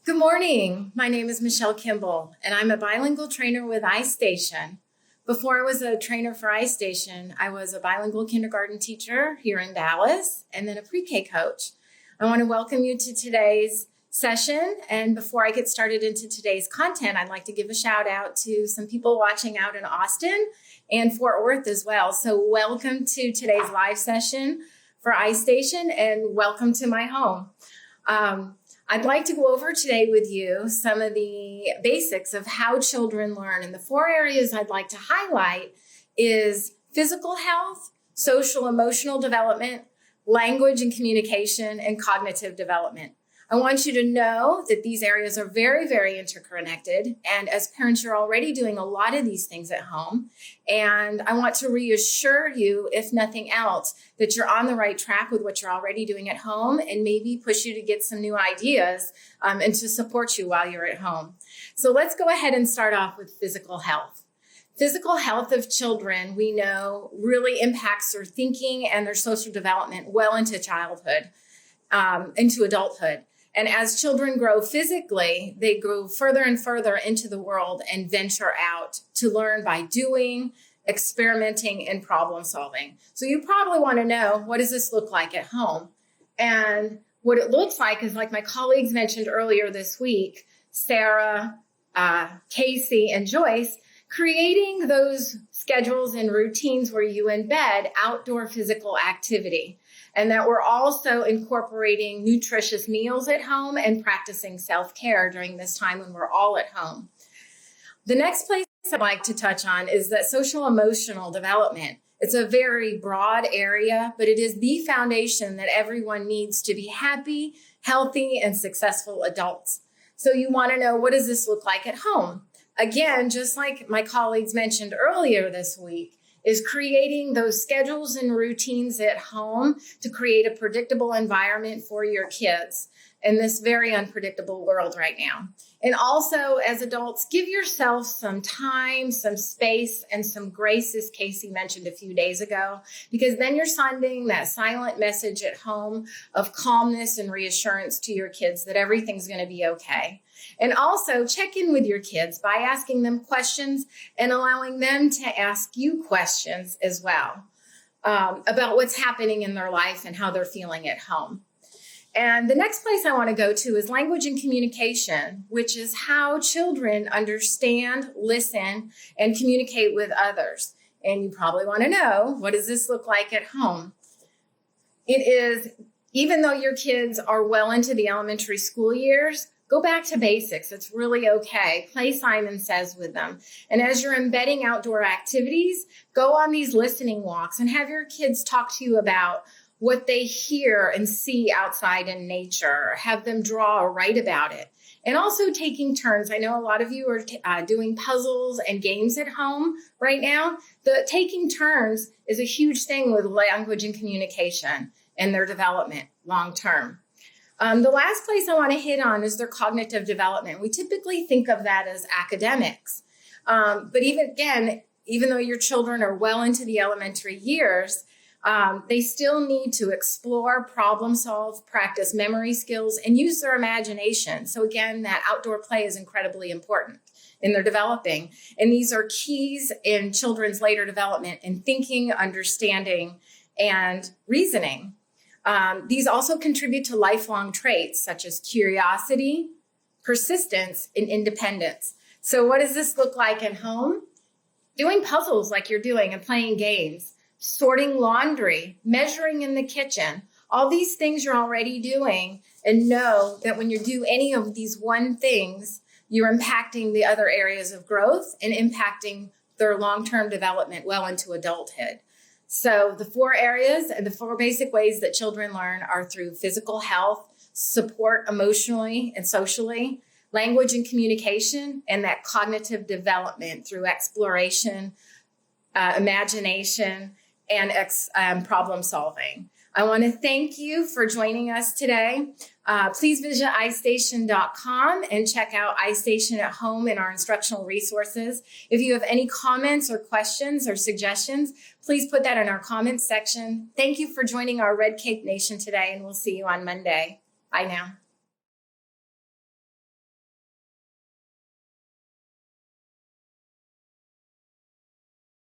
Good morning. My name is Michele Kimball, and I'm a bilingual trainer with Istation. Before I was a trainer for Istation, I was a bilingual kindergarten teacher here in Dallas, and then a pre-K coach. I want to welcome you to today's session. And before I get started into today's content, I'd like to give a shout out to some people watching out in Austin and Fort Worth as well. So welcome to today's live session for Istation, and welcome to my home. I'd like to go over today with you some of the basics of how children learn. And the four areas I'd like to highlight is physical health, social emotional development, language and communication, and cognitive development. I want you to know that these areas are very, very interconnected. And as parents, you're already doing a lot of these things at home. And I want to reassure you, if nothing else, that you're on the right track with what you're already doing at home, and maybe push you to get some new ideas and to support you while you're at home. So let's go ahead and start off with physical health. Physical health of children, we know, really impacts their thinking and their social development well into childhood, into adulthood. And as children grow physically, they grow further and further into the world and venture out to learn by doing, experimenting, and problem solving. So you probably want to know, what does this look like at home? And what it looks like is, like my colleagues mentioned earlier this week, Sarah, Casey, and Joyce, creating those schedules and routines where you embed outdoor physical activity, and that we're also incorporating nutritious meals at home and practicing self-care during this time when we're all at home. The next place I'd like to touch on is that social emotional development. It's a very broad area, but it is the foundation that everyone needs to be happy, healthy, and successful adults. So you want to know, what does this look like at home? Again, just like my colleagues mentioned earlier this week, is creating those schedules and routines at home to create a predictable environment for your kids in this very unpredictable world right now. And also, as adults, give yourself some time, some space, and some grace, as Casey mentioned a few days ago, because then you're sending that silent message at home of calmness and reassurance to your kids that everything's going to be okay. And also check in with your kids by asking them questions and allowing them to ask you questions as well about what's happening in their life and how they're feeling at home. And the next place I want to go to is language and communication, which is how children understand, listen, and communicate with others. And you probably want to know, what does this look like at home? It is, even though your kids are well into the elementary school years, go back to basics. It's really okay. Play Simon Says with them. And as you're embedding outdoor activities, go on these listening walks and have your kids talk to you about what they hear and see outside in nature. Have them draw or write about it. And also taking turns. I know a lot of you are doing puzzles and games at home right now. The taking turns is a huge thing with language and communication and their development long term. The last place I want to hit on is their cognitive development. We typically think of that as academics. But even though your children are well into the elementary years, they still need to explore, problem solve, practice memory skills, and use their imagination. So again, that outdoor play is incredibly important in their developing. And these are keys in children's later development in thinking, understanding, and reasoning. These also contribute to lifelong traits such as curiosity, persistence, and independence. So what does this look like at home? Doing puzzles like you're doing and playing games, sorting laundry, measuring in the kitchen. All these things you're already doing, and know that when you do any of these one things, you're impacting the other areas of growth and impacting their long-term development well into adulthood. So the four areas and the four basic ways that children learn are through physical health, support emotionally and socially, language and communication, and that cognitive development through exploration, imagination, and problem solving. I want to thank you for joining us today. Please visit istation.com and check out iStation at Home and our instructional resources. If you have any comments or questions or suggestions, please put that in our comments section. Thank you for joining our Red Cake Nation today, and we'll see you on Monday. Bye now.